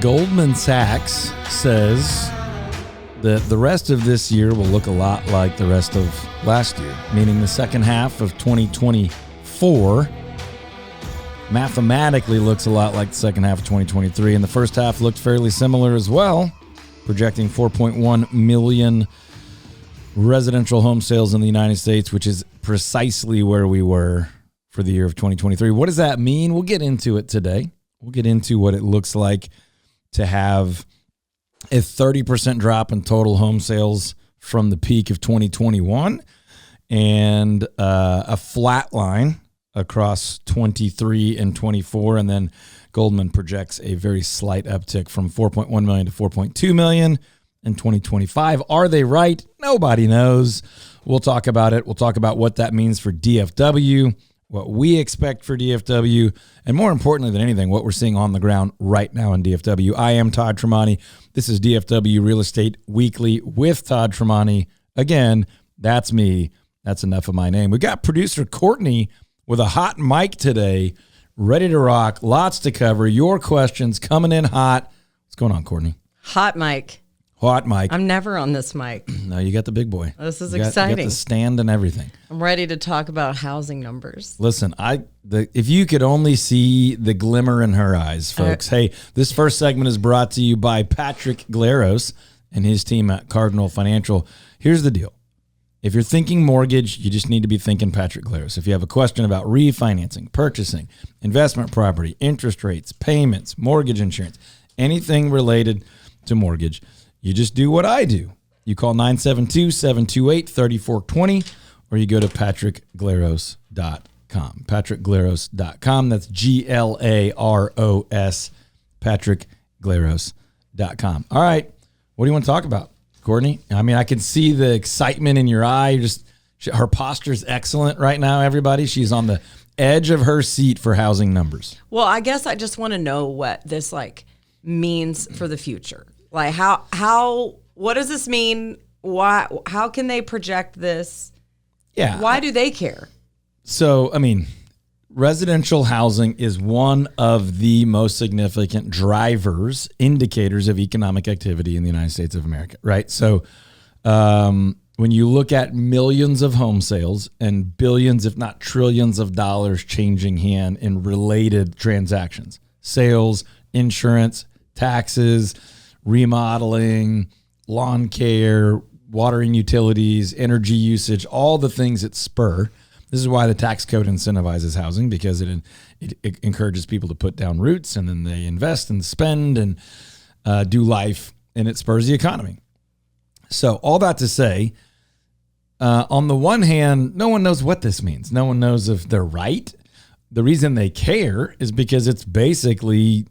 Goldman Sachs says that the rest of this year will look a lot like the rest of last year, meaning the second half of 2024 mathematically looks a lot like the second half of 2023, and the first half looked fairly similar as well, projecting 4.1 million residential home sales in the United States, which is precisely where we were for the year of 2023. What does that mean? We'll get into it today. We'll get into what it looks like to have a 30% drop in total home sales from the peak of 2021 and a flat line across 23 and 24. And then Goldman projects a very slight uptick from 4.1 million to 4.2 million in 2025. Are they right? Nobody knows. We'll talk about it. We'll talk about what that means for DFW, what we expect for DFW, and more importantly than anything, what we're seeing on the ground right now in DFW. I am Todd Tremonti. This is DFW Real Estate Weekly with Todd Tremonti. Again, that's me. That's enough of my name. We got producer Courtney with a hot mic today, ready to rock. Lots to cover. Your questions coming in hot. What's going on, Courtney? Hot mic. Hot mic. I'm never on this mic. No, you got the big boy. This is exciting. You got the stand and everything. I'm ready to talk about housing numbers. Listen, if you could only see the glimmer in her eyes, folks. Hey, this first segment is brought to you by Patrick Glaros and his team at Cardinal Financial. Here's the deal. If you're thinking mortgage, you just need to be thinking Patrick Glaros. If you have a question about refinancing, purchasing, investment property, interest rates, payments, mortgage insurance, anything related to mortgage, you just do what I do. You call 972-728-3420 or you go to patrickglaros.com. patrickglaros.com. That's Glaros, patrickglaros.com. All right. What do you want to talk about, Courtney? I mean, I can see the excitement in your eye. Her posture's excellent right now, everybody. She's on the edge of her seat for housing numbers. Well, I guess I just want to know what this means for the future. Like what does this mean? Why? How can they project this? Yeah. Why do they care? So, I mean, residential housing is one of the most significant indicators of economic activity in the United States of America, right? So, when you look at millions of home sales and billions, if not trillions of dollars changing hand in related transactions, sales, insurance, taxes, remodeling, lawn care, watering utilities, energy usage, all the things that spur. This is why the tax code incentivizes housing, because it encourages people to put down roots and then they invest and spend and do life, and it spurs the economy. So all that to say, on the one hand, no one knows what this means. No one knows if they're right. The reason they care is because it's basically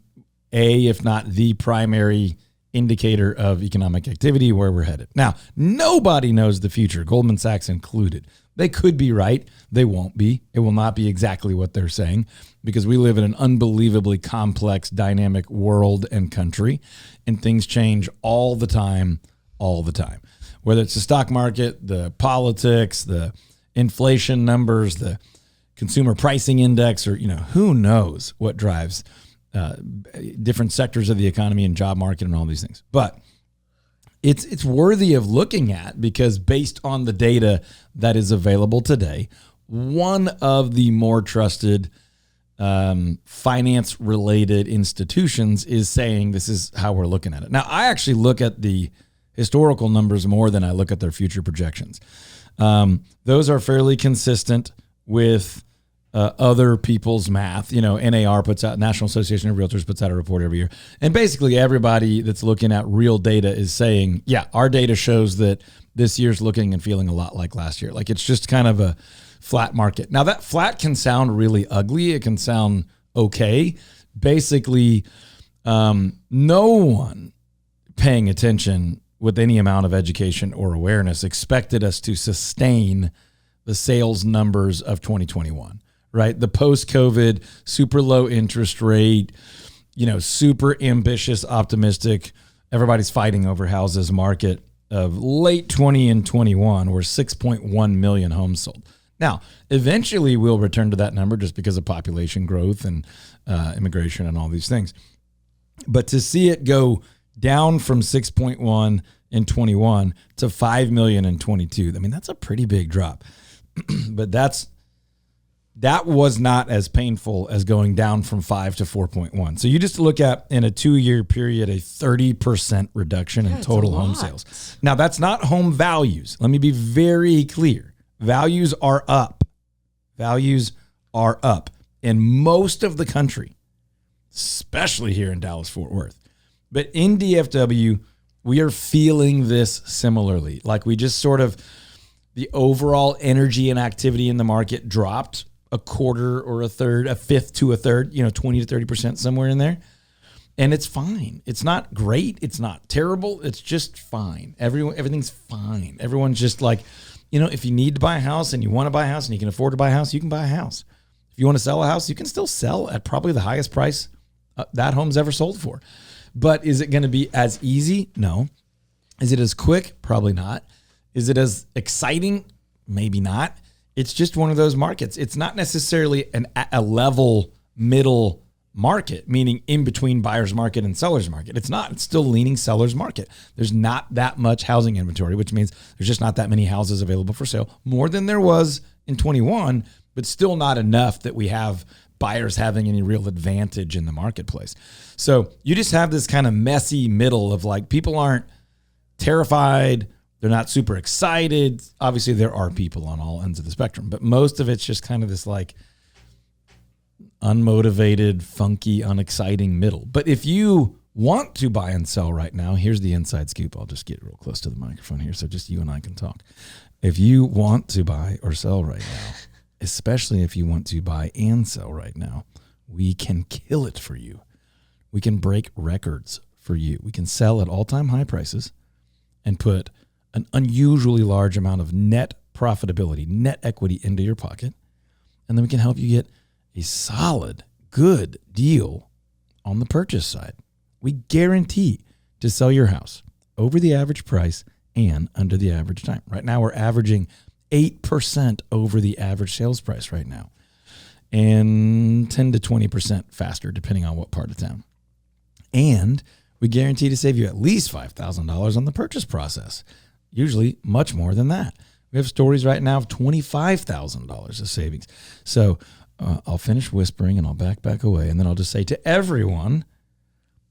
if not the primary indicator of economic activity, where we're headed. Now, nobody knows the future, Goldman Sachs included. They could be right. They won't be. It will not be exactly what they're saying, because we live in an unbelievably complex, dynamic world and country, and things change all the time. Whether it's the stock market, the politics, the inflation numbers, the consumer pricing index, or who knows what drives different sectors of the economy and job market and all these things. But it's worthy of looking at, because based on the data that is available today, one of the more trusted finance-related institutions is saying this is how we're looking at it. Now, I actually look at the historical numbers more than I look at their future projections. Those are fairly consistent with other people's math. NAR puts out, National Association of Realtors puts out a report every year. And basically everybody that's looking at real data is saying, yeah, our data shows that this year's looking and feeling a lot like last year. Like, it's just kind of a flat market. Now, that flat can sound really ugly. It can sound okay. Basically, no one paying attention with any amount of education or awareness expected us to sustain the sales numbers of 2021. Right? The post-COVID, super low interest rate, super ambitious, optimistic, everybody's fighting over houses market of late 20 and 21, where 6.1 million homes sold. Now, eventually we'll return to that number just because of population growth and immigration and all these things. But to see it go down from 6.1 in 21 to 5 million in 22, I mean, that's a pretty big drop. But that was not as painful as going down from 5 to 4.1. So you just look at, in a 2-year period, a 30% reduction in total home sales. Now, that's not home values. Let me be very clear. Values are up. Values are up in most of the country, especially here in Dallas-Fort Worth. But in DFW, we are feeling this similarly. Like we just sort of, the overall energy and activity in the market dropped a quarter or a third, a fifth to a third, 20 to 30%, somewhere in there. And it's fine. It's not great. It's not terrible. It's just fine. Everything's fine. Everyone's just like, if you need to buy a house and you want to buy a house and you can afford to buy a house, you can buy a house. If you want to sell a house, you can still sell at probably the highest price that home's ever sold for. But is it going to be as easy? No. Is it as quick? Probably not. Is it as exciting? Maybe not. It's just one of those markets. It's not necessarily a level middle market, meaning in between buyer's market and seller's market. It's not. It's still leaning seller's market. There's not that much housing inventory, which means there's just not that many houses available for sale. More than there was in 21, but still not enough that we have buyers having any real advantage in the marketplace. So you just have this kind of messy middle of like, people aren't terrified. They're not super excited. Obviously, there are people on all ends of the spectrum, but most of it's just kind of this like unmotivated, funky, unexciting middle. But if you want to buy and sell right now, here's the inside scoop. I'll just get real close to the microphone here so just you and I can talk. If you want to buy or sell right now, especially if you want to buy and sell right now, we can kill it for you. We can break records for you. We can sell at all-time high prices and put an unusually large amount of net profitability, net equity into your pocket. And then we can help you get a solid, good deal on the purchase side. We guarantee to sell your house over the average price and under the average time. Right now, we're averaging 8% over the average sales price right now, and 10 to 20% faster, depending on what part of town. And we guarantee to save you at least $5,000 on the purchase process. Usually much more than that. We have stories right now of $25,000 of savings. So I'll finish whispering and I'll back away. And then I'll just say to everyone,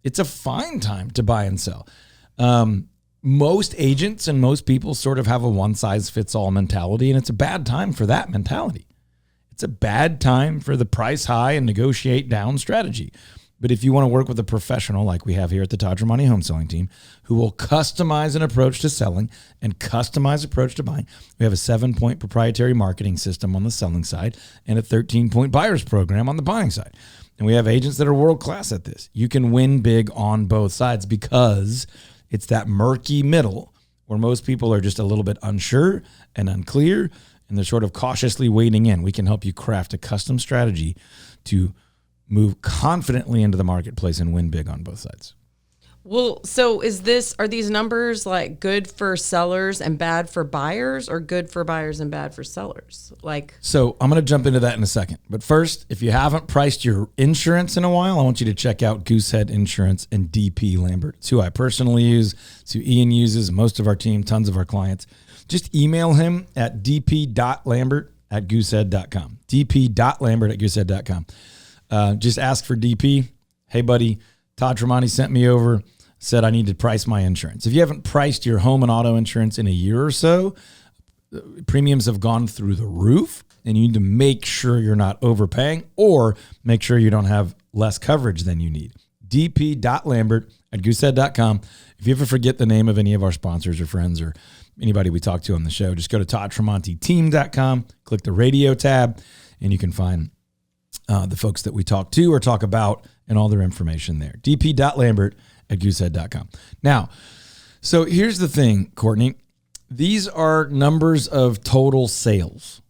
it's a fine time to buy and sell. Most agents and most people sort of have a one-size-fits-all mentality, and it's a bad time for that mentality. It's a bad time for the price high and negotiate down strategy. But if you want to work with a professional like we have here at the Todd Tramonte Home Selling Team, who will customize an approach to selling and customize approach to buying, we have a 7-point proprietary marketing system on the selling side and a 13-point buyer's program on the buying side. And we have agents that are world-class at this. You can win big on both sides because it's that murky middle where most people are just a little bit unsure and unclear, and they're sort of cautiously wading in. We can help you craft a custom strategy to move confidently into the marketplace and win big on both sides. Well, so are these numbers like good for sellers and bad for buyers, or good for buyers and bad for sellers? So I'm going to jump into that in a second. But first, if you haven't priced your insurance in a while, I want you to check out Goosehead Insurance and DP Lambert. It's who I personally use. It's who Ian uses, most of our team, tons of our clients. Just email him at dp.lambert@goosehead.com. dp.lambert@goosehead.com. Just ask for DP. Hey, buddy, Todd Tramonte sent me over, said I need to price my insurance. If you haven't priced your home and auto insurance in a year or so, premiums have gone through the roof, and you need to make sure you're not overpaying or make sure you don't have less coverage than you need. dp.lambert@goosehead.com. If you ever forget the name of any of our sponsors or friends or anybody we talk to on the show, just go to toddtramonteteam.com, click the radio tab, and you can find the folks that we talk to or talk about and all their information there. dp.lambert@goosehead.com. Now, so here's the thing, Courtney. These are numbers of total sales.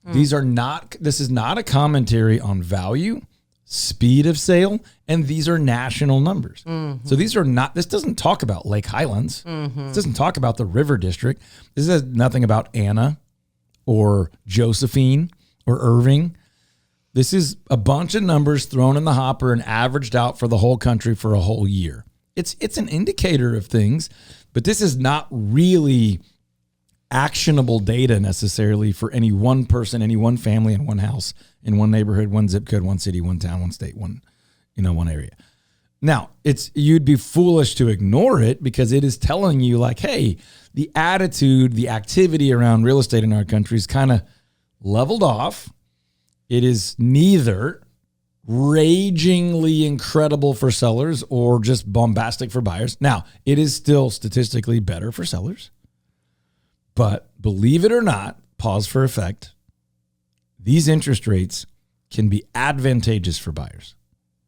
This is not a commentary on value, speed of sale, and these are national numbers. So this doesn't talk about Lake Highlands. This doesn't talk about the River District. This has nothing about Anna or Josephine or Irving. This is a bunch of numbers thrown in the hopper and averaged out for the whole country for a whole year. It's an indicator of things, but this is not really actionable data necessarily for any one person, any one family in one house, in one neighborhood, one zip code, one city, one town, one state, one area. Now, you'd be foolish to ignore it because it is telling you like, hey, the attitude, the activity around real estate in our country is kind of leveled off. It is neither ragingly incredible for sellers or just bombastic for buyers. Now, it is still statistically better for sellers. But believe it or not, pause for effect, these interest rates can be advantageous for buyers.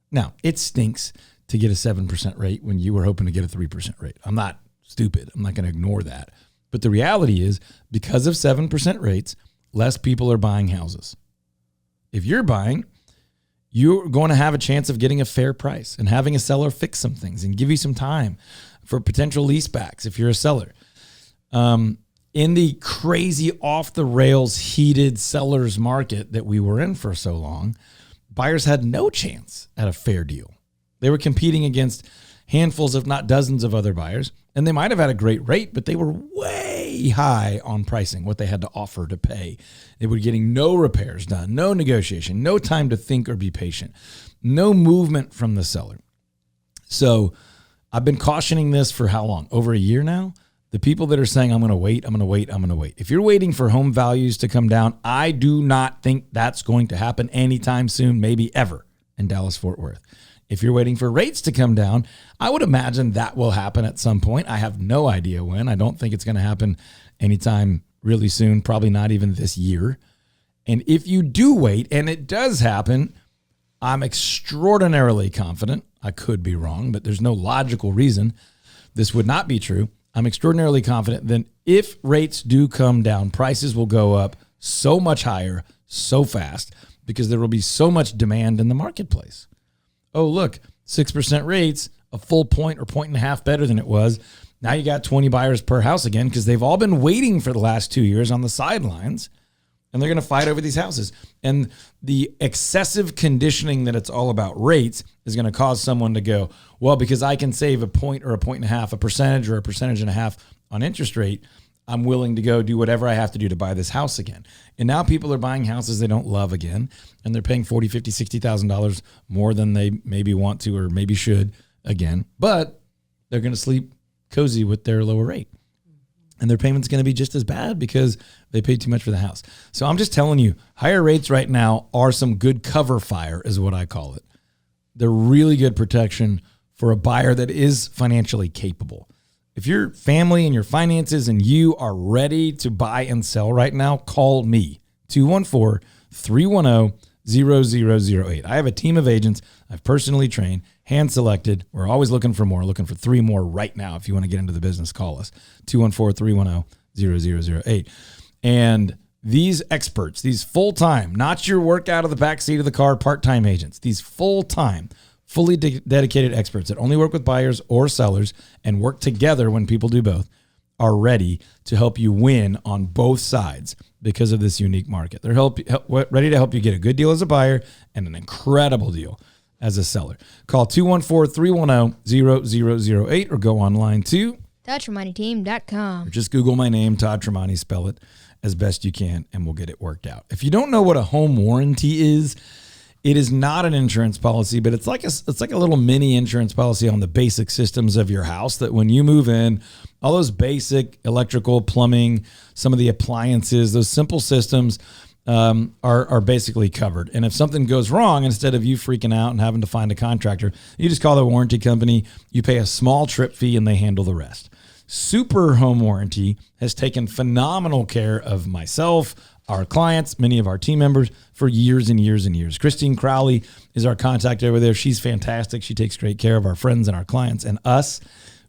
Now, it stinks to get a 7% rate when you were hoping to get a 3% rate. I'm not stupid. I'm not going to ignore that. But the reality is, because of 7% rates, less people are buying houses. If you're buying, you're going to have a chance of getting a fair price and having a seller fix some things and give you some time for potential leasebacks if you're a seller. In the crazy off-the-rails heated sellers market that we were in for so long, buyers had no chance at a fair deal. They were competing against handfuls, if not dozens of other buyers, and they might have had a great rate, but they were way high on pricing, what they had to offer to pay. They were getting no repairs done, no negotiation, no time to think or be patient, no movement from the seller. So I've been cautioning this for how long? Over a year now? The people that are saying, I'm going to wait. If you're waiting for home values to come down, I do not think that's going to happen anytime soon, maybe ever in Dallas-Fort Worth. If you're waiting for rates to come down, I would imagine that will happen at some point. I have no idea when. I don't think it's going to happen anytime really soon, probably not even this year. And if you do wait, and it does happen, I'm extraordinarily confident. I could be wrong, but there's no logical reason this would not be true. I'm extraordinarily confident that if rates do come down, prices will go up so much higher, so fast, because there will be so much demand in the marketplace. Oh, look, 6% rates, a full point or point and a half better than it was. Now you got 20 buyers per house again because they've all been waiting for the last 2 years on the sidelines, and they're going to fight over these houses. And the excessive conditioning that it's all about rates is going to cause someone to go, well, because I can save a point or a point and a half, a percentage or a percentage and a half on interest rate, I'm willing to go do whatever I have to do to buy this house again. And now people are buying houses they don't love again, and they're paying $40,000, $50,000, $60,000 more than they maybe want to or maybe should again, but they're going to sleep cozy with their lower rate. And their payment's going to be just as bad because they paid too much for the house. So I'm just telling you, higher rates right now are some good cover fire is what I call it. They're really good protection for a buyer that is financially capable. If your family and your finances and you are ready to buy and sell right now, call me, 214-310-0008. I have a team of agents I've personally trained, hand-selected. We're always looking for more, looking for 3 more right now. If you want to get into the business, call us, 214-310-0008. And these experts, these full-time, not your work out of the back seat of the car, part-time agents, these full-time, fully dedicated experts that only work with buyers or sellers and work together when people do both, are ready to help you win on both sides because of this unique market. They're ready to help you get a good deal as a buyer and an incredible deal as a seller. Call 214-310-0008 or go online to ToddTremontiTeam.com. or just Google my name, Todd Tremonti, spell it as best you can, and we'll get it worked out. If you don't know what a home warranty is, it is not an insurance policy, but it's like a little mini insurance policy on the basic systems of your house that when you move in, all those basic electrical, plumbing, some of the appliances, those simple systems are basically covered. And if something goes wrong, instead of you freaking out and having to find a contractor, you just call the warranty company, you pay a small trip fee, and they handle the rest. Super Home Warranty has taken phenomenal care of myself, our clients, many of our team members for years and years and years. Christine Crowley is our contact over there. She's fantastic. She takes great care of our friends and our clients and us.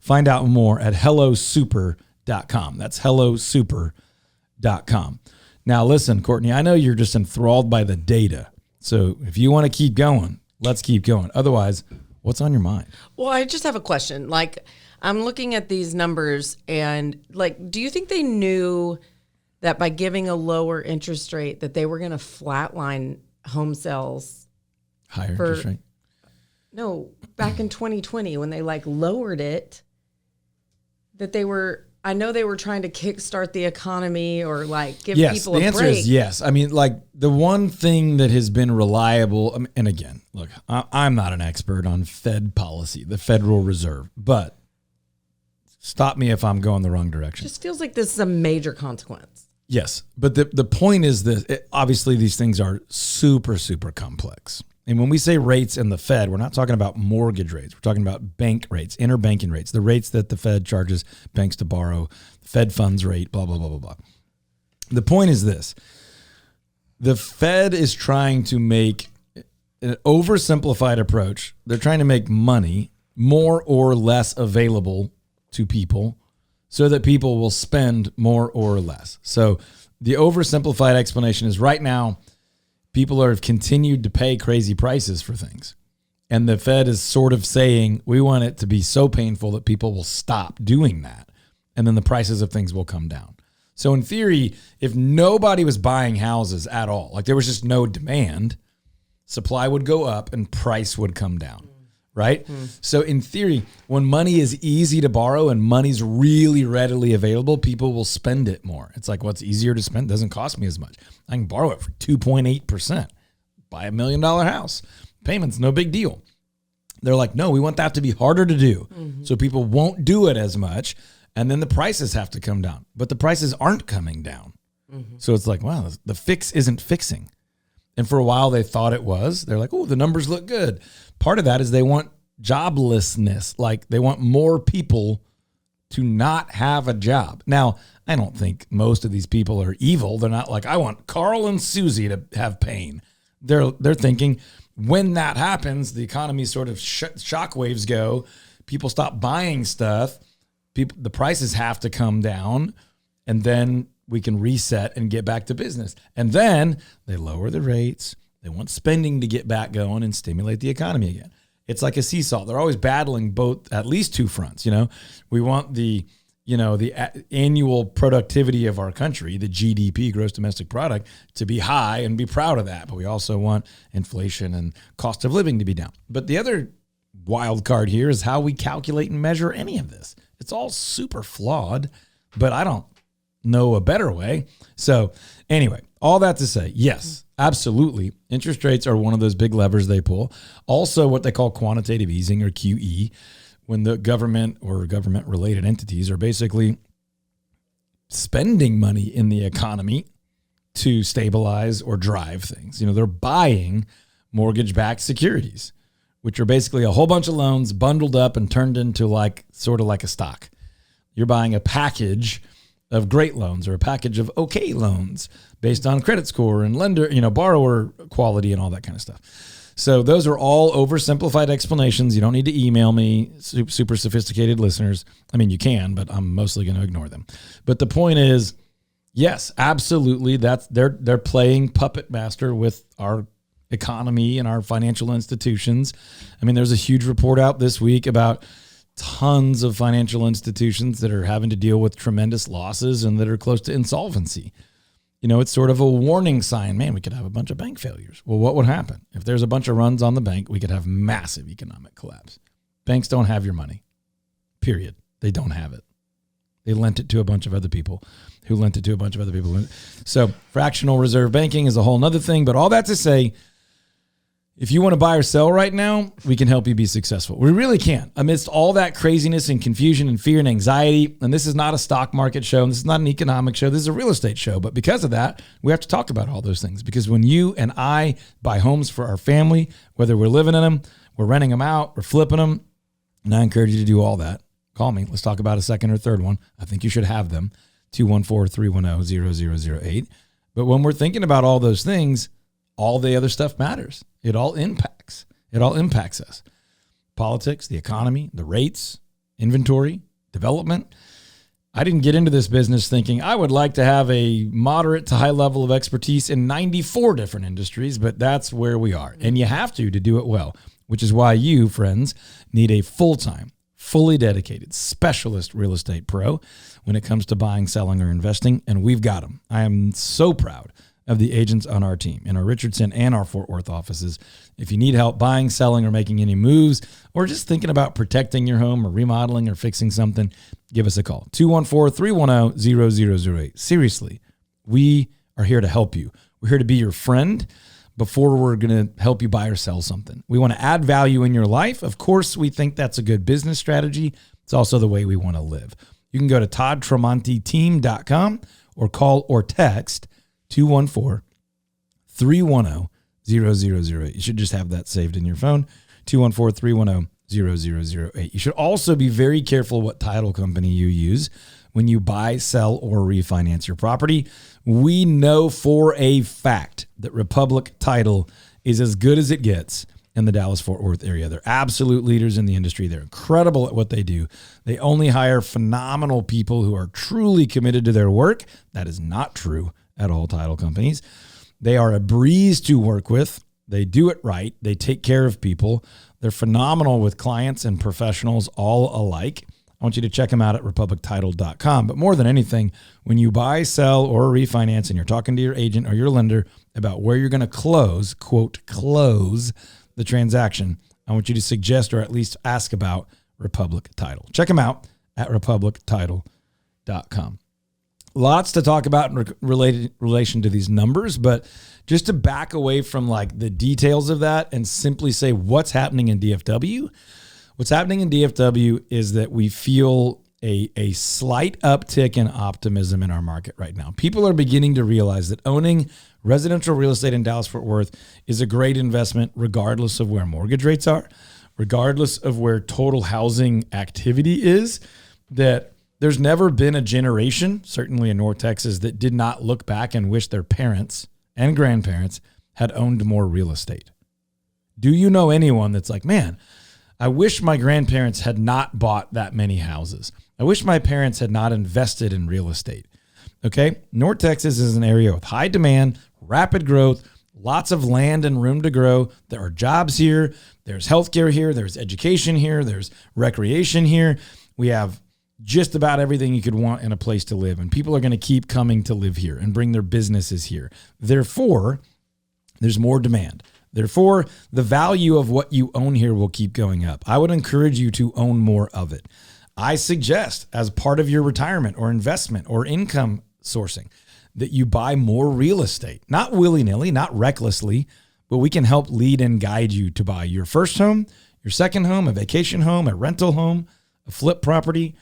Find out more at hellosuper.com. That's hellosuper.com. Now, listen, Courtney, I know you're just enthralled by the data. So if you want to keep going, let's keep going. Otherwise, what's on your mind? Well, I just have a question. Like, I'm looking at these numbers and, like, do you think they knew that by giving a lower interest rate that they were going to flatline home sales. Higher interest rate. No, back in 2020 when they like lowered it, that I know they were trying to kickstart the economy or like give people a break. Yes, the answer is yes. I mean, like the one thing that has been reliable, and again, look, I'm not an expert on Fed policy, the Federal Reserve, but stop me if I'm going the wrong direction. Just feels like this is a major consequence. Yes, but the point is that obviously these things are super, super complex. And when we say rates in the Fed, we're not talking about mortgage rates. We're talking about bank rates, interbanking rates, the rates that the Fed charges banks to borrow, Fed funds rate, blah, blah, blah, blah, blah. The point is this. The Fed is trying to make an oversimplified approach. They're trying to make money more or less available to people so that people will spend more or less. So the oversimplified explanation is right now, people have continued to pay crazy prices for things. And the Fed is sort of saying, we want it to be so painful that people will stop doing that. And then the prices of things will come down. So in theory, if nobody was buying houses at all, like there was just no demand, supply would go up and price would come down, right? So in theory, when money is easy to borrow and money's really readily available, people will spend it more. It's like, what's easier to spend? Doesn't cost me as much. I can borrow it for 2.8%, buy $1 million house. Payments, no big deal. They're like, no, we want that to be harder to do. So people won't do it as much. And then the prices have to come down. But the prices aren't coming down. So it's like, wow, the fix isn't fixing. And for a while they thought it was. They're like, oh, the numbers look good. Part of that is they want joblessness. Like they want more people to not have a job. Now, I don't think most of these people are evil. They're not like, I want Carl and Susie to have pain. They're thinking when that happens, the economy sort of shockwaves go. People stop buying stuff. The prices have to come down, and then we can reset and get back to business. And then they lower the rates. They want spending to get back going and stimulate the economy again. It's like a seesaw. They're always battling both, at least two fronts. We want the annual productivity of our country, the GDP, gross domestic product, to be high and be proud of that. But we also want inflation and cost of living to be down. But the other wild card here is how we calculate and measure any of this. It's all super flawed, but I don't know a better way. So anyway, all that to say, yes, absolutely. Interest rates are one of those big levers they pull. Also what they call quantitative easing or QE, when the government or government-related entities are basically spending money in the economy to stabilize or drive things. They're buying mortgage-backed securities, which are basically a whole bunch of loans bundled up and turned into sort of like a stock. You're buying a package of great loans or a package of okay loans based on credit score and lender, borrower quality and all that kind of stuff. So those are all oversimplified explanations. You don't need to email me, super sophisticated listeners. I mean, you can, but I'm mostly going to ignore them. But the point is, yes, absolutely. They're playing puppet master with our economy and our financial institutions. I mean, there's a huge report out this week about tons of financial institutions that are having to deal with tremendous losses and that are close to insolvency. It's sort of a warning sign. Man, we could have a bunch of bank failures. Well, what would happen? If there's a bunch of runs on the bank, we could have massive economic collapse. Banks don't have your money, period. They don't have it. They lent it to a bunch of other people who lent it to a bunch of other people. So fractional reserve banking is a whole nother thing. But all that to say, if you want to buy or sell right now, we can help you be successful. We really can. Amidst all that craziness and confusion and fear and anxiety, and this is not a stock market show, and this is not an economic show, this is a real estate show. But because of that, we have to talk about all those things. Because when you and I buy homes for our family, whether we're living in them, we're renting them out, we're flipping them, and I encourage you to do all that. Call me. Let's talk about a second or third one. I think you should have them. 214-310-0008. But when we're thinking about all those things, all the other stuff matters. It all impacts us. Politics, the economy, the rates, inventory, development. I didn't get into this business thinking I would like to have a moderate to high level of expertise in 94 different industries, but that's where we are. And you have to do it well, which is why you, friends, need a full-time, fully dedicated specialist real estate pro when it comes to buying, selling, or investing. And we've got them. I am so proud of the agents on our team in our Richardson and our Fort Worth offices. If you need help buying, selling, or making any moves, or just thinking about protecting your home or remodeling or fixing something, give us a call. 214-310-0008. Seriously, we are here to help you. We're here to be your friend before we're going to help you buy or sell something. We want to add value in your life. Of course, we think that's a good business strategy. It's also the way we want to live. You can go to toddtramonteteam.com or call or text 214-310-0008. You should just have that saved in your phone, 214-310-0008. You should also be very careful what title company you use when you buy, sell, or refinance your property. We know for a fact that Republic Title is as good as it gets in the Dallas-Fort Worth area. They're absolute leaders in the industry. They're incredible at what they do. They only hire phenomenal people who are truly committed to their work. That is not true at all title companies. They are a breeze to work with. They do it right. They take care of people. They're phenomenal with clients and professionals all alike. I want you to check them out at republictitle.com. But more than anything, when you buy, sell, or refinance and you're talking to your agent or your lender about where you're going to close, quote, close the transaction, I want you to suggest or at least ask about Republic Title. Check them out at republictitle.com. Lots to talk about in relation to these numbers, but just to back away from like the details of that and simply say what's happening in DFW. What's happening in DFW is that we feel a slight uptick in optimism in our market right now. People are beginning to realize that owning residential real estate in Dallas-Fort Worth is a great investment regardless of where mortgage rates are, regardless of where total housing activity is, that there's never been a generation, certainly in North Texas, that did not look back and wish their parents and grandparents had owned more real estate. Do you know anyone that's like, man, I wish my grandparents had not bought that many houses. I wish my parents had not invested in real estate. Okay? North Texas is an area with high demand, rapid growth, lots of land and room to grow. There are jobs here. There's healthcare here. There's education here. There's recreation here. We have just about everything you could want in a place to live. And people are going to keep coming to live here and bring their businesses here. Therefore, there's more demand. Therefore, the value of what you own here will keep going up. I would encourage you to own more of it. I suggest as part of your retirement or investment or income sourcing that you buy more real estate, not willy-nilly, not recklessly, but we can help lead and guide you to buy your first home, your second home, a vacation home, a rental home, a flip property.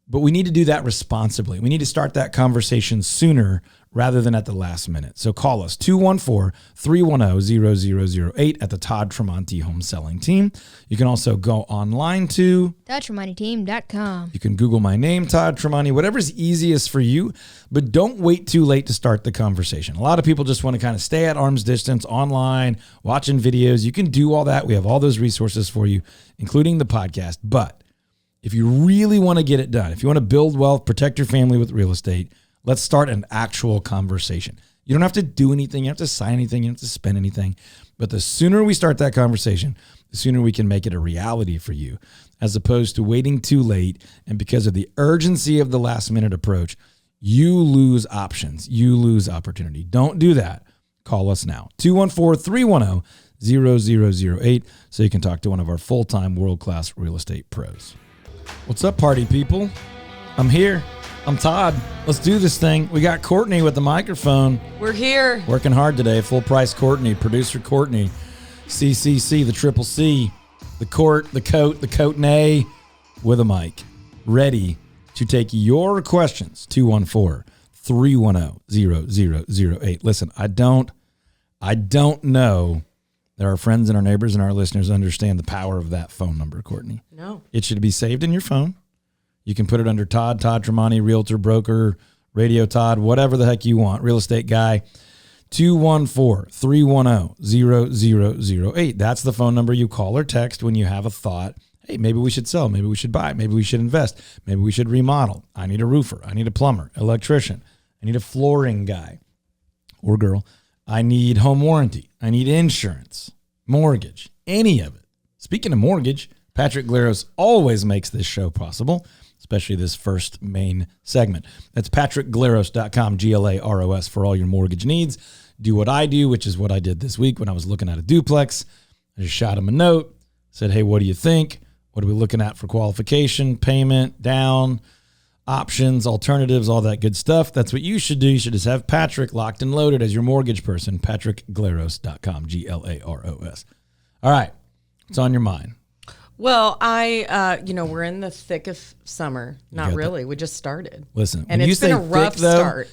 But we need to do that responsibly. We need to start that conversation sooner rather than at the last minute. So call us, 214-310-0008 at the Todd Tramonte Home Selling Team. You can also go online to ToddTramonteTeam.com. You can Google my name, Todd Tramonte, whatever's easiest for you, but don't wait too late to start the conversation. A lot of people just want to kind of stay at arm's distance online, watching videos. You can do all that. We have all those resources for you, including the podcast. But if you really want to get it done, if you want to build wealth, protect your family with real estate, let's start an actual conversation. You don't have to do anything. You don't have to sign anything. You don't have to spend anything. But the sooner we start that conversation, the sooner we can make it a reality for you, as opposed to waiting too late. And because of the urgency of the last minute approach, you lose options. You lose opportunity. Don't do that. Call us now, 214-310-0008, so you can talk to one of our full-time world-class real estate pros. What's up, party people? I'm here. I'm Todd. Let's do this thing. We got Courtney with the microphone. We're here. Working hard today. Full price Courtney, producer Courtney, CCC, the triple C, the coat, the coatney with a mic. Ready to take your questions. 214-310-0008. Listen, I don't know that our friends and our neighbors and our listeners understand the power of that phone number, Courtney. No. It should be saved in your phone. You can put it under Todd Tramonte, realtor, broker, radio Todd, whatever the heck you want, real estate guy. 214-310-0008. That's the phone number you call or text when you have a thought. Hey, maybe we should sell. Maybe we should buy. Maybe we should invest. Maybe we should remodel. I need a roofer. I need a plumber, electrician. I need a flooring guy or girl. I need home warranty. I need insurance, mortgage, any of it. Speaking of mortgage, Patrick Glaros always makes this show possible, especially this first main segment. That's patrickglaros.com, Glaros, for all your mortgage needs. Do what I do, which is what I did this week when I was looking at a duplex. I just shot him a note, said, hey, what do you think? What are we looking at for qualification, payment, down, options, alternatives, all that good stuff? That's what you should do. You should just have Patrick locked and loaded as your mortgage person, patrickglaros.com, Glaros. All right. What's on your mind? Well, we're in the thick of summer. Not really. We just started. Listen, and when it's been a rough start.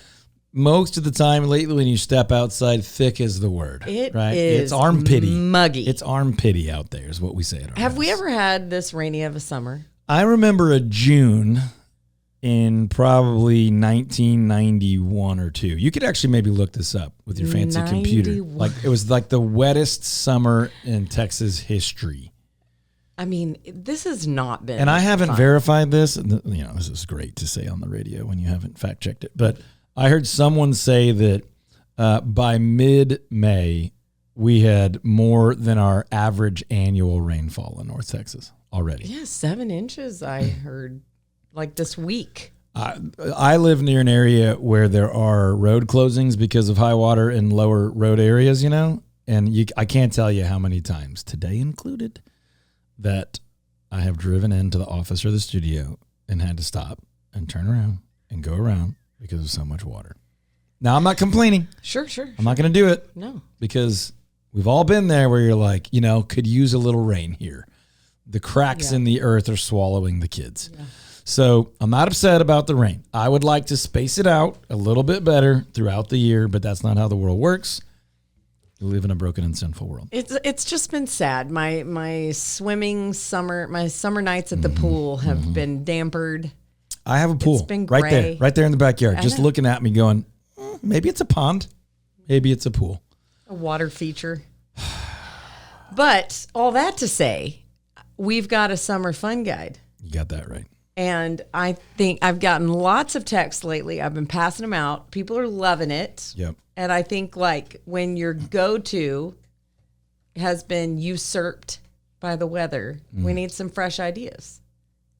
Most of the time lately when you step outside, thick is the word. It right? is It's armpity. Muggy. It's armpity out there is what we say at our Have we house. ever had this rainy of a summer? I remember a June in probably 1991 or 2. You could actually maybe look this up with your fancy computer. 91. Like it was like the wettest summer in Texas history. I mean, this has not been. And I haven't fun. verified this. This is great to say on the radio when you haven't fact checked it. But I heard someone say that by mid-May, we had more than our average annual rainfall in North Texas already. Yeah, 7 inches, I heard, like this week. I live near an area where there are road closings because of high water in lower road areas, and I can't tell you how many times, today included, that I have driven into the office or the studio and had to stop and turn around and go around because of so much water. Now, I'm not complaining. Sure. I'm not going to do it. No. Because we've all been there where you're like, could use a little rain here. The cracks in the earth are swallowing the kids. Yeah. So I'm not upset about the rain. I would like to space it out a little bit better throughout the year, but that's not how the world works. We live in a broken and sinful world. It's just been sad. My summer nights at the pool have been dampered. I have a pool It's been right there in the backyard, just know. looking at me going, maybe it's a pond, maybe it's a pool. A water feature. But all that to say, we've got a summer fun guide. You got that right. And I think I've gotten lots of texts lately. I've been passing them out. People are loving it. Yep. And I think like when your go-to has been usurped by the weather, we need some fresh ideas.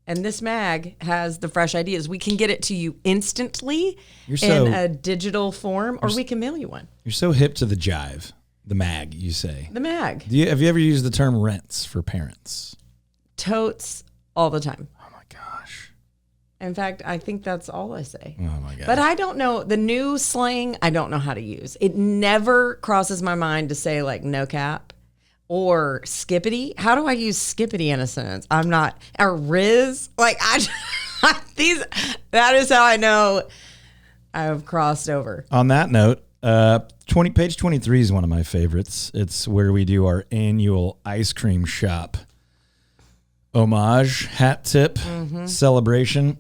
And this mag has the fresh ideas. We can get it to you instantly in a digital form, or we can mail you one. You're so hip to the jive, the mag, you say. The mag. Have you ever used the term rents for parents? Totes all the time. Oh my gosh. In fact, I think that's all I say. Oh my gosh. But I don't know. The new slang, I don't know how to use. It never crosses my mind to say like no cap or skippity. How do I use skippity in a sentence? I'm not, or Riz. Like that is how I know I've crossed over. On that note, page 23 is one of my favorites. It's where we do our annual ice cream shop homage, hat tip, celebration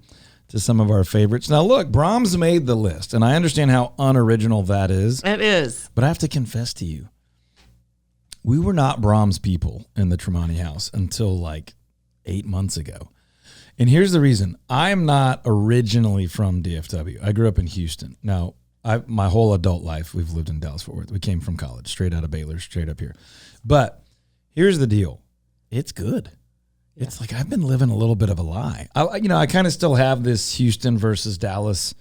to some of our favorites. Now, look, Brahms made the list, and I understand how unoriginal that is. It is. But I have to confess to you, we were not Brahms people in the Tremonti house until like 8 months ago. And here's the reason. I am not originally from DFW. I grew up in Houston. Now, my whole adult life, we've lived in Dallas-Fort Worth. We came from college, straight out of Baylor, straight up here. But here's the deal. It's good. Yeah. It's like I've been living a little bit of a lie. I kind of still have this Houston versus Dallas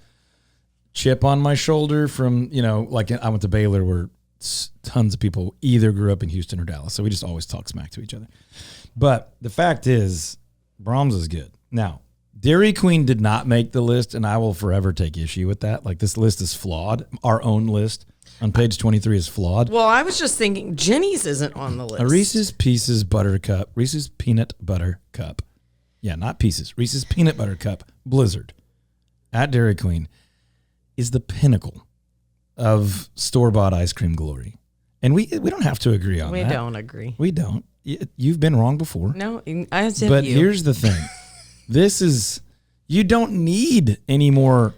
chip on my shoulder from, like I went to Baylor where tons of people either grew up in Houston or Dallas. So we just always talk smack to each other. But the fact is, Brahms is good. Now, Dairy Queen did not make the list, and I will forever take issue with that. Like, this list is flawed. Our own list on page 23 is flawed. Well, I was just thinking Jenny's isn't on the list. A Reese's Pieces Buttercup, Reese's Peanut Butter Cup. Yeah, not Pieces. Reese's Peanut Butter Cup Blizzard at Dairy Queen is the pinnacle of store-bought ice cream glory. And we don't have to agree on that. We don't agree. We don't. You've been wrong before. No, I said But you. here's the thing. You don't need any more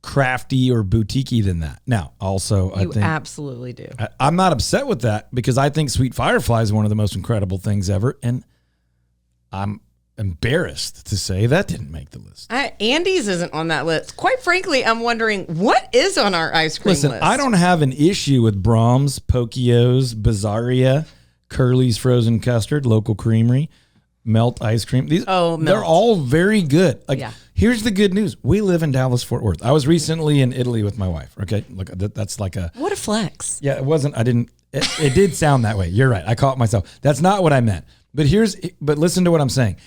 crafty or boutiquey than that. Now, also, I You think absolutely do. I'm not upset with that because I think Sweet Firefly is one of the most incredible things ever. And I'm embarrassed to say that didn't make the list. Andy's isn't on that list. Quite frankly, I'm wondering what is on our ice cream Listen, list. I don't have an issue with Brahms, Pochio's, Bizarria, Curly's Frozen Custard, local creamery, melt ice cream. These, Melt. they're all very good. Like, Yeah. here's the good news. We live in Dallas, Fort Worth. I was recently in Italy with my wife. Okay. Look, that's like a, What a flex. yeah, it wasn't, it did sound that way. You're right. I caught myself. That's not what I meant. But listen to what I'm saying.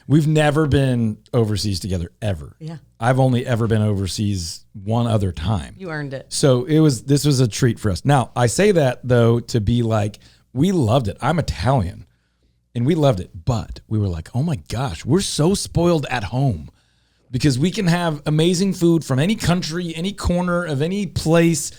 We've never been overseas together ever. Yeah. I've only ever been overseas one other time. You earned it. So this was a treat for us. Now, I say that though to be like, we loved it. I'm Italian and we loved it, but we were like, oh my gosh, we're so spoiled at home because we can have amazing food from any country, any corner of any place.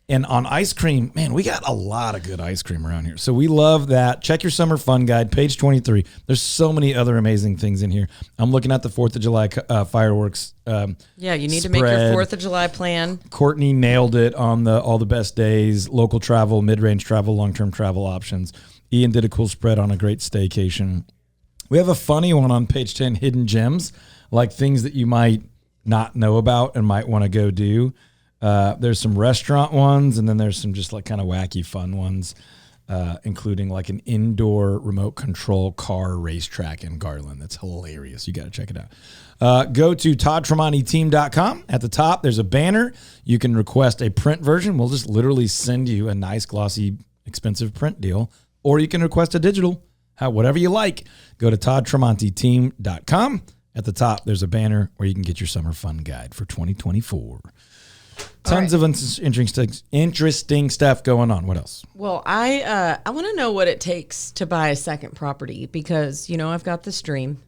And on ice cream, man, we got a lot of good ice cream around here. So we love that. Check your summer fun guide, page 23. There's so many other amazing things in here. I'm looking at the 4th of July fireworks. Yeah, you need to make your 4th of July plan. Courtney nailed it on all the best days, local travel, mid-range travel, long-term travel options. Ian did a cool spread on a great staycation. We have a funny one on page 10, hidden gems, like things that you might not know about and might want to go do. There's some restaurant ones, and then there's some just like kind of wacky fun ones, including like an indoor remote control car racetrack in Garland. That's hilarious. You got to check it out. Go to toddtremonteteam.com. At the top, there's a banner. You can request a print version. We'll just literally send you a nice, glossy, expensive print deal, or you can request a digital, whatever you like. Go to toddtremonteteam.com. At the top, there's a banner where you can get your summer fun guide for 2024. Tons of interesting stuff going on. What else? Well, I want to know what it takes to buy a second property because, I've got this dream.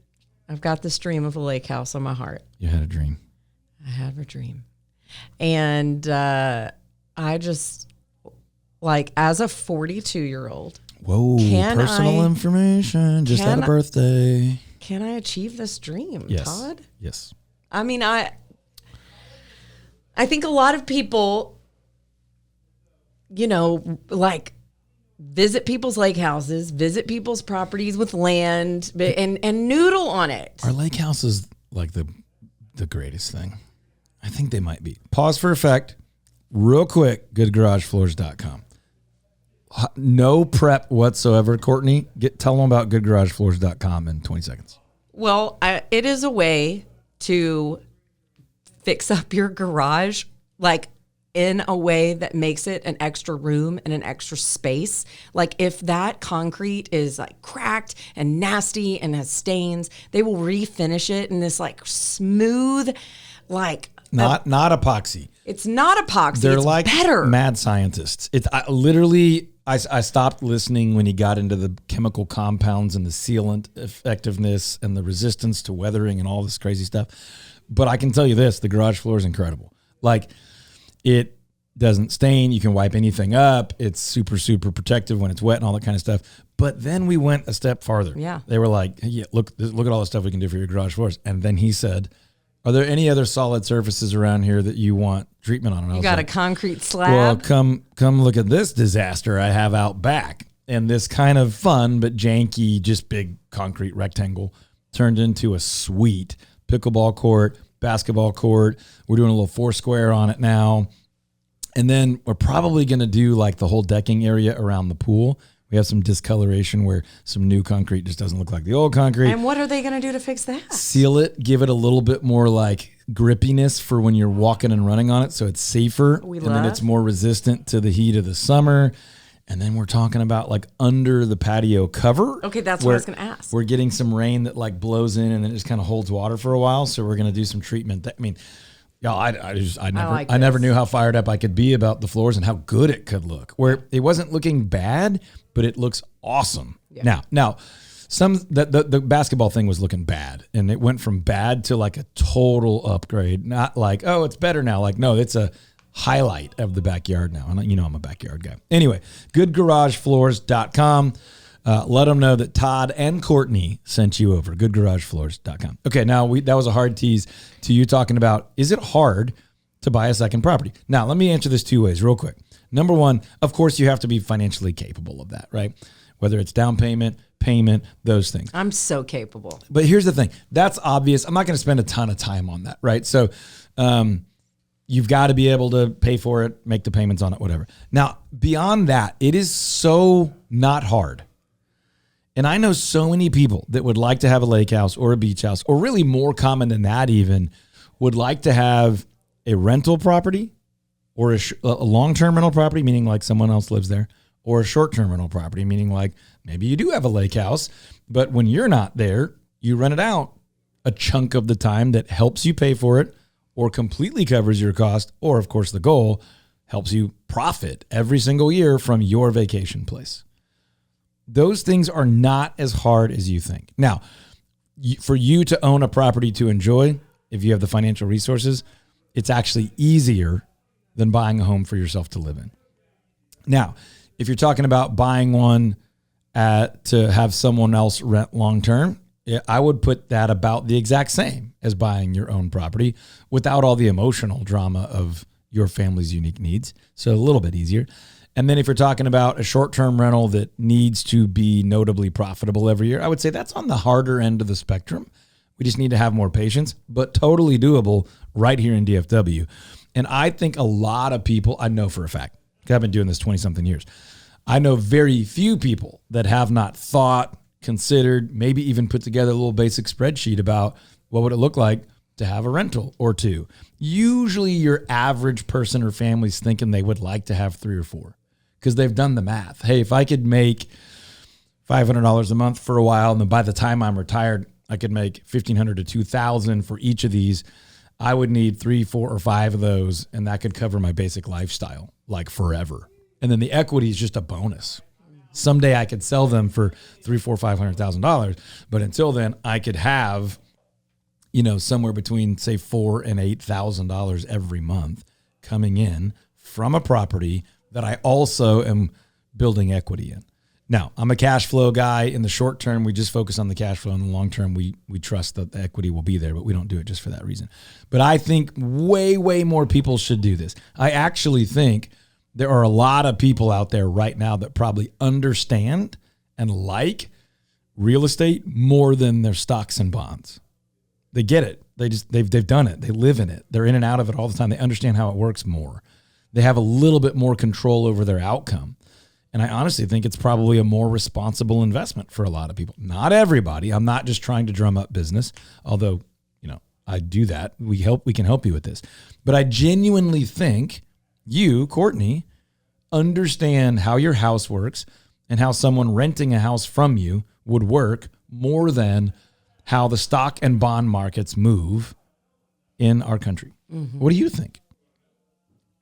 I've got this dream of a lake house on my heart. You had a dream. I have a dream. And I just, like, as a 42-year-old. Whoa, personal information. Just had a birthday. Can I achieve this dream, yes. Todd? Yes. I mean, I think a lot of people, like visit people's lake houses, visit people's properties with land and noodle on it. Are lake houses like the greatest thing? I think they might be. Pause for effect. Real quick, goodgaragefloors.com. No prep whatsoever. Courtney, tell them about goodgaragefloors.com in 20 seconds. Well, it is a way to fix up your garage, like in a way that makes it an extra room and an extra space. Like if that concrete is like cracked and nasty and has stains, they will refinish it in this like smooth, like not epoxy. It's not epoxy. They're it's like better. Mad scientists. I stopped listening when he got into the chemical compounds and the sealant effectiveness and the resistance to weathering and all this crazy stuff. But I can tell you this, the garage floor is incredible. Like, it doesn't stain. You can wipe anything up. It's super, super protective when it's wet and all that kind of stuff. But then we went a step farther. Yeah. They were like, hey, look at all the stuff we can do for your garage floors. And then he said, are there any other solid surfaces around here that you want treatment on? And you got a concrete slab? Well, come look at this disaster I have out back. And this kind of fun but janky, just big concrete rectangle turned into a suite. Pickleball court, basketball court. We're doing a little 4-square on it now. And then we're probably going to do like the whole decking area around the pool. We have some discoloration where some new concrete just doesn't look like the old concrete. And what are they going to do to fix that? Seal it, give it a little bit more like grippiness for when you're walking and running on it so it's safer. Then it's more resistant to the heat of the summer. And then we're talking about like under the patio cover. Okay, that's what I was going to ask. We're getting some rain that like blows in and then it just kind of holds water for a while. So we're going to do some treatment. I never knew how fired up I could be about the floors and how good it could look. Where it wasn't looking bad, but it looks awesome. Yeah. Now, the basketball thing was looking bad, and it went from bad to like a total upgrade. Not like, oh, it's better now. Like, no, it's a highlight of the backyard now. And I'm a backyard guy. Anyway, goodgaragefloors.com. Let them know that Todd and Courtney sent you over. Goodgaragefloors.com. Okay, now that was a hard tease to you talking about, is it hard to buy a second property? Now, let me answer this 2 ways real quick. Number one, of course, you have to be financially capable of that, right? Whether it's down payment, those things. I'm so capable. But here's the thing. That's obvious. I'm not going to spend a ton of time on that, right? So you've got to be able to pay for it, make the payments on it, whatever. Now, beyond that, it is so not hard. And I know so many people that would like to have a lake house or a beach house, or really more common than that even, would like to have a rental property or a long-term rental property, meaning like someone else lives there, or a short-term rental property, meaning like maybe you do have a lake house, but when you're not there, you rent it out a chunk of the time that helps you pay for it or completely covers your cost, or of course the goal, helps you profit every single year from your vacation place. Those things are not as hard as you think. Now, for you to own a property to enjoy, if you have the financial resources, it's actually easier than buying a home for yourself to live in. Now, if you're talking about buying one to have someone else rent long-term, I would put that about the exact same as buying your own property without all the emotional drama of your family's unique needs. So a little bit easier. And then if you're talking about a short-term rental that needs to be notably profitable every year, I would say that's on the harder end of the spectrum. We just need to have more patience, but totally doable right here in DFW. And I think a lot of people, I know for a fact, because I've been doing this 20-something years, I know very few people that have not thought, considered, maybe even put together a little basic spreadsheet about what would it look like to have a rental or two. Usually your average person or family's thinking they would like to have 3 or 4 because they've done the math. Hey, if I could make $500 a month for a while, and then by the time I'm retired, I could make $1,500 to $2,000 for each of these, I would need 3, 4, or 5 of those, and that could cover my basic lifestyle like forever. And then the equity is just a bonus. Someday I could sell them for $300,000, $400,000, $500,000, but until then, I could have, somewhere between say $4,000 and $8,000 every month coming in from a property that I also am building equity in. Now, I'm a cash flow guy. In the short term, we just focus on the cash flow. In the long term, we trust that the equity will be there, but we don't do it just for that reason. But I think way, way more people should do this. I actually think there are a lot of people out there right now that probably understand and like real estate more than their stocks and bonds. They get it. They've done it. They live in it. They're in and out of it all the time. They understand how it works more. They have a little bit more control over their outcome. And I honestly think it's probably a more responsible investment for a lot of people. Not everybody. I'm not just trying to drum up business, although, I do that. We can help you with this. But I genuinely think you, Courtney, understand how your house works and how someone renting a house from you would work more than how the stock and bond markets move in our country. Mm-hmm. What do you think?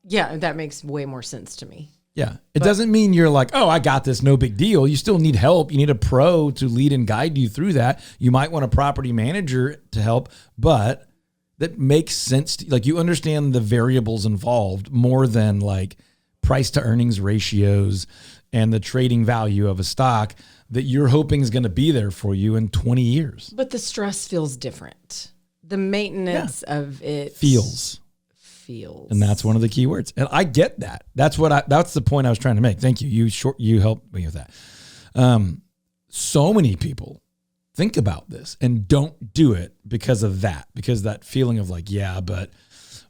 Yeah, that makes way more sense to me. Yeah. It doesn't mean you're like, oh, I got this, no big deal. You still need help. You need a pro to lead and guide you through that. You might want a property manager to help, but that makes sense. Like you understand the variables involved more than like price to earnings ratios and the trading value of a stock that you're hoping is going to be there for you in 20 years. But the stress feels different. The maintenance of it feels. And that's one of the key words. And I get that. That's the point I was trying to make. Thank you. You helped me with that. So many people think about this and don't do it because of that feeling of like, yeah, but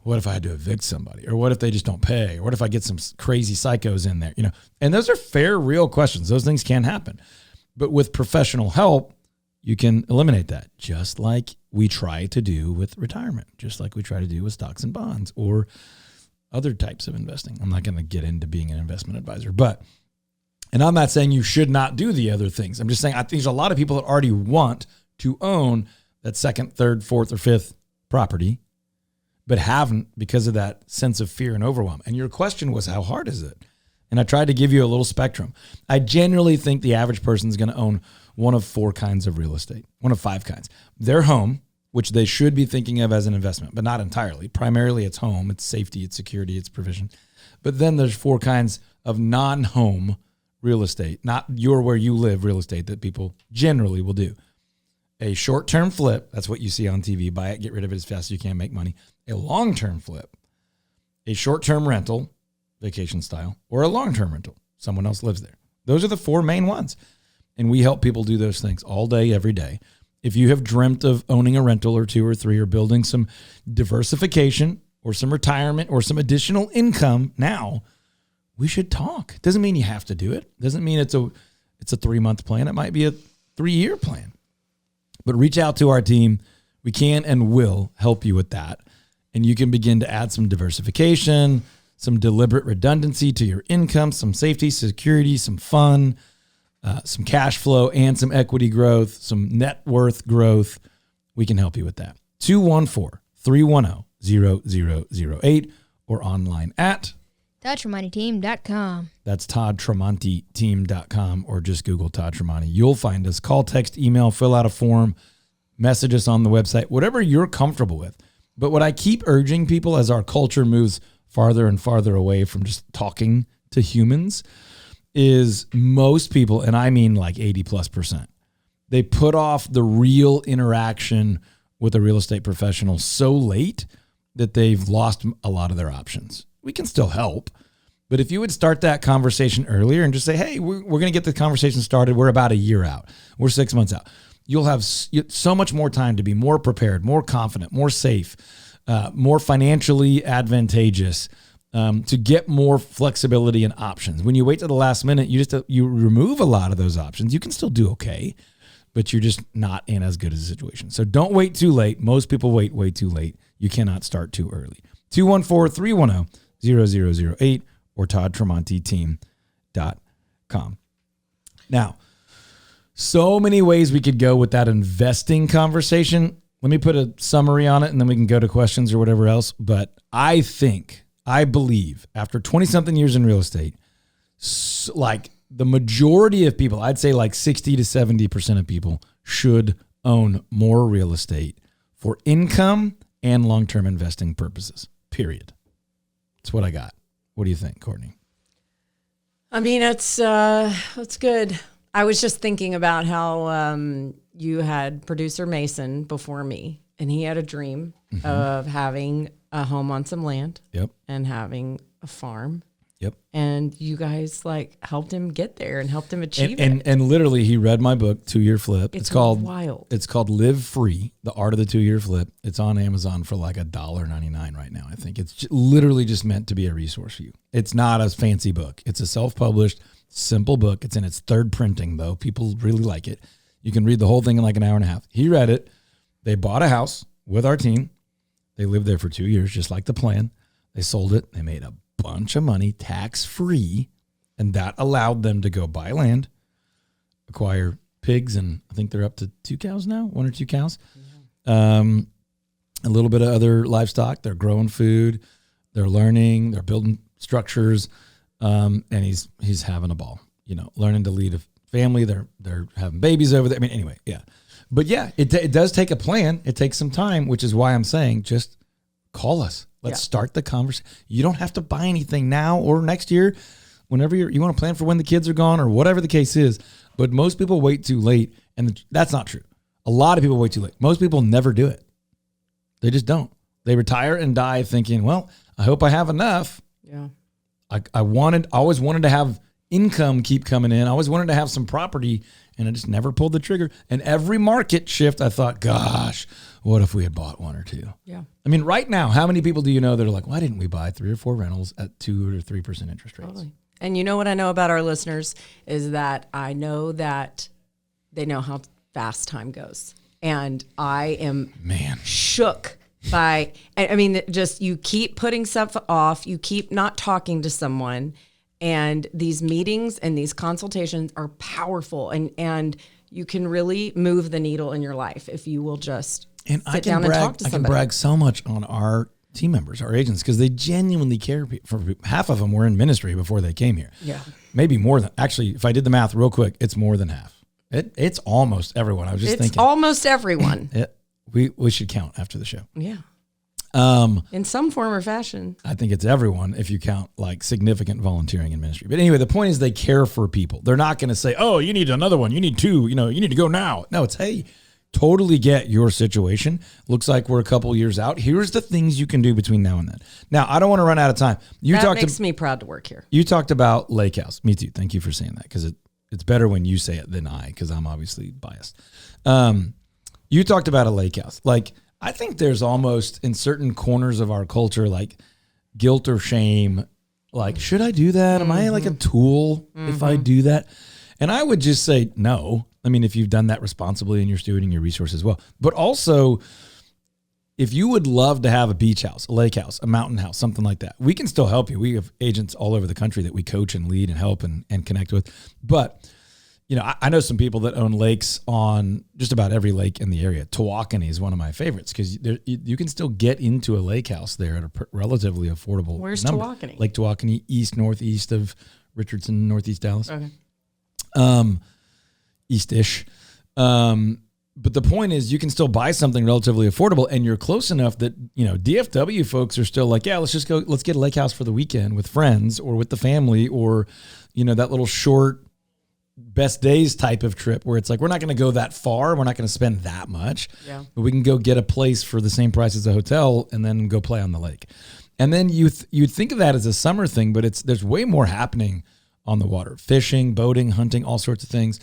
what if I had to evict somebody? Or what if they just don't pay? Or what if I get some crazy psychos in there? And those are fair, real questions. Those things can happen. But with professional help, you can eliminate that, just like we try to do with retirement, just like we try to do with stocks and bonds or other types of investing. I'm not going to get into being an investment advisor, and I'm not saying you should not do the other things. I'm just saying I think there's a lot of people that already want to own that second, third, fourth, or fifth property, but haven't because of that sense of fear and overwhelm. And your question was, how hard is it? And I tried to give you a little spectrum. I generally think the average person is going to own one of 4 kinds of real estate, one of 5 kinds. Their home, which they should be thinking of as an investment, but not entirely. Primarily it's home, it's safety, it's security, it's provision. But then there's 4 kinds of non-home real estate, not your where you live real estate that people generally will do. A short-term flip, that's what you see on TV, buy it, get rid of it as fast as you can, make money. A long-term flip, a short-term rental, vacation style, or a long-term rental, someone else lives there. Those are the 4 main ones. And we help people do those things all day, every day. If you have dreamt of owning a rental or 2 or 3 or building some diversification or some retirement or some additional income now, we should talk. It doesn't mean you have to do it. It doesn't mean it's a 3-month plan. It might be a 3-year plan. But reach out to our team. We can and will help you with that. And you can begin to add some diversification, some deliberate redundancy to your income, some safety, security, some fun, some cash flow, and some equity growth, some net worth growth. We can help you with that. 214-310-0008 or online at ToddTremontiTeam.com. That's ToddTremontiTeam.com, or just Google Todd Tremonti. You'll find us. Call, text, email, fill out a form, message us on the website, whatever you're comfortable with. But what I keep urging people as our culture moves farther and farther away from just talking to humans is most people, and I mean like 80+%, they put off the real interaction with a real estate professional so late that they've lost a lot of their options. We can still help, but if you would start that conversation earlier and just say, hey, we're going to get the conversation started. We're about a year out. We're 6 months out. You'll have so much more time to be more prepared, more confident, more safe, more financially advantageous, to get more flexibility and options. When you wait to the last minute, you remove a lot of those options. You can still do okay, but you're just not in as good a situation. So don't wait too late. Most people wait way too late. You cannot start too early. 214-310-0008 or ToddTremontiTeam.com. Now, so many ways we could go with that investing conversation. Let me put a summary on it and then we can go to questions or whatever else. But I believe after 20-something years in real estate, like the majority of people, I'd say like 60 to 70% of people should own more real estate for income and long-term investing purposes, period. That's what I got. What do you think, Courtney? I mean, it's good. I was just thinking about how you had producer Mason before me, and he had a dream of having a home on some land and having a farm. Yep. And you guys like helped him get there and helped him achieve it. And literally he read my book, 2-Year Flip. It's called wild. It's called Live Free, The Art of the 2-Year Flip. It's on Amazon for like $1.99 right now. I think it's literally just meant to be a resource for you. It's not a fancy book. It's a self-published, simple book. It's in its 3rd printing though. People really like it. You can read the whole thing in like an hour and a half. He read it. They bought a house with our team. They lived there for 2 years, just like the plan. They sold it. They made a bunch of money tax-free, and that allowed them to go buy land, acquire pigs, and I think they're up to 2 cows now, 1 or 2 cows. A little bit of other livestock. They're growing food. They're learning. They're building structures, and he's having a ball. You know, learning to lead a family. They're having babies over there. I mean, anyway, yeah. But yeah, it does take a plan. It takes some time, which is why I'm saying just call us. Let's start the conversation. You don't have to buy anything now or next year, whenever you want to plan for when the kids are gone or whatever the case is. But most people wait too late, and that's not true. A lot of people wait too late. Most people never do it. They just don't. They retire and die thinking, well, I hope I have enough. Yeah. I always wanted to have income keep coming in. I always wanted to have some property, and I just never pulled the trigger. And every market shift, I thought, gosh, what if we had bought 1 or 2? Yeah. I mean, right now, how many people do you know that are like, why didn't we buy 3 or 4 rentals at 2 or 3% interest rates? Totally. And you know what I know about our listeners is that I know that they know how fast time goes. And I am shook by, I mean, just you keep putting stuff off. You keep not talking to someone. And these meetings and these consultations are powerful. And you can really move the needle in your life if you will just sit down and talk to somebody. I can brag so much on our team members, our agents, because they genuinely care for half of them were in ministry before they came here. Yeah. Maybe more than, actually, if I did the math real quick, it's more than half. It's almost everyone. I was just thinking. It's almost everyone. We should count after the show. Yeah. In some form or fashion. I think it's everyone if you count like significant volunteering in ministry. But anyway, the point is they care for people. They're not going to say, oh, you need another one. You need 2, you need to go now. No, it's, hey, totally get your situation. Looks like we're a couple years out. Here's the things you can do between now and then. Now, I don't want to run out of time. That makes me proud to work here. You talked about lake house. Me too. Thank you for saying that, because it's better when you say it than I, because I'm obviously biased. You talked about a lake house. Like, I think there's almost in certain corners of our culture, like guilt or shame. Like, should I do that? Am I like a tool if I do that? And I would just say, no, I mean, if you've done that responsibly and you're stewarding your resources well. But also, if you would love to have a beach house, a lake house, a mountain house, something like that, we can still help you. We have agents all over the country that we coach and lead and help and connect with. But, you know, I know some people that own lakes on just about every lake in the area. Tawakoni is one of my favorites because you can still get into a lake house there at a relatively affordable Where's number. Tawakoni? Lake Tawakoni, northeast of Richardson, northeast Dallas. Okay. East-ish. But the point is you can still buy something relatively affordable and you're close enough that, you know, DFW folks are still like, yeah, let's get a lake house for the weekend with friends or with the family or, you know, that little short best days type of trip where it's like, we're not going to go that far. We're not going to spend that much, but we can go get a place for the same price as a hotel and then go play on the lake. And then you'd think of that as a summer thing, but there's way more happening on the water, fishing, boating, hunting, all sorts of things.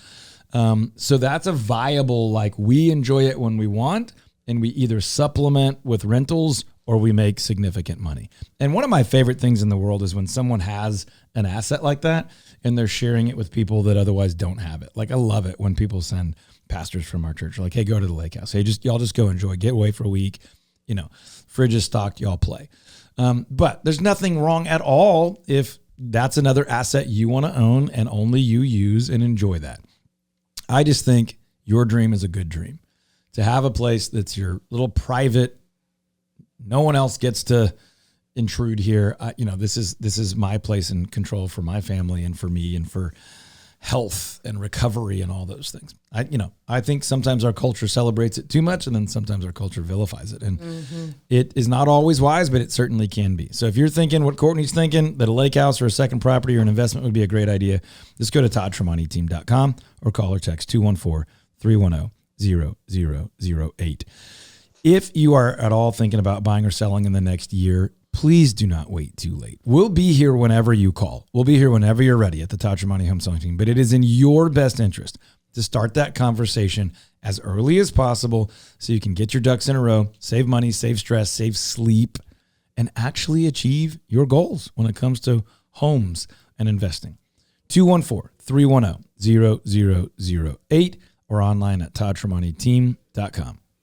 So that's a viable, like we enjoy it when we want, and we either supplement with rentals or we make significant money. And one of my favorite things in the world is when someone has an asset like that and they're sharing it with people that otherwise don't have it. Like I love it when people send pastors from our church, like, hey, go to the lake house. Hey, y'all just go enjoy, get away for a week. You know, fridge is stocked, y'all play. But there's nothing wrong at all if that's another asset you want to own and only you use and enjoy that. I just think your dream is a good dream. To have a place that's your little private, no one else gets to intrude here. This is my place and control for my family and for me and for health and recovery and all those things. I think sometimes our culture celebrates it too much and then sometimes our culture vilifies it. And it is not always wise, but it certainly can be. So if you're thinking what Courtney's thinking, that a lake house or a second property or an investment would be a great idea, just go to toddtremonti.com or call or text 214-310-0008. If you are at all thinking about buying or selling in the next year, please do not wait too late. We'll be here whenever you call. We'll be here whenever you're ready at the Todd Tremonti Home Selling Team. But it is in your best interest to start that conversation as early as possible so you can get your ducks in a row, save money, save stress, save sleep, and actually achieve your goals when it comes to homes and investing. 214-310-0008 or online at toddtremontiteam.com.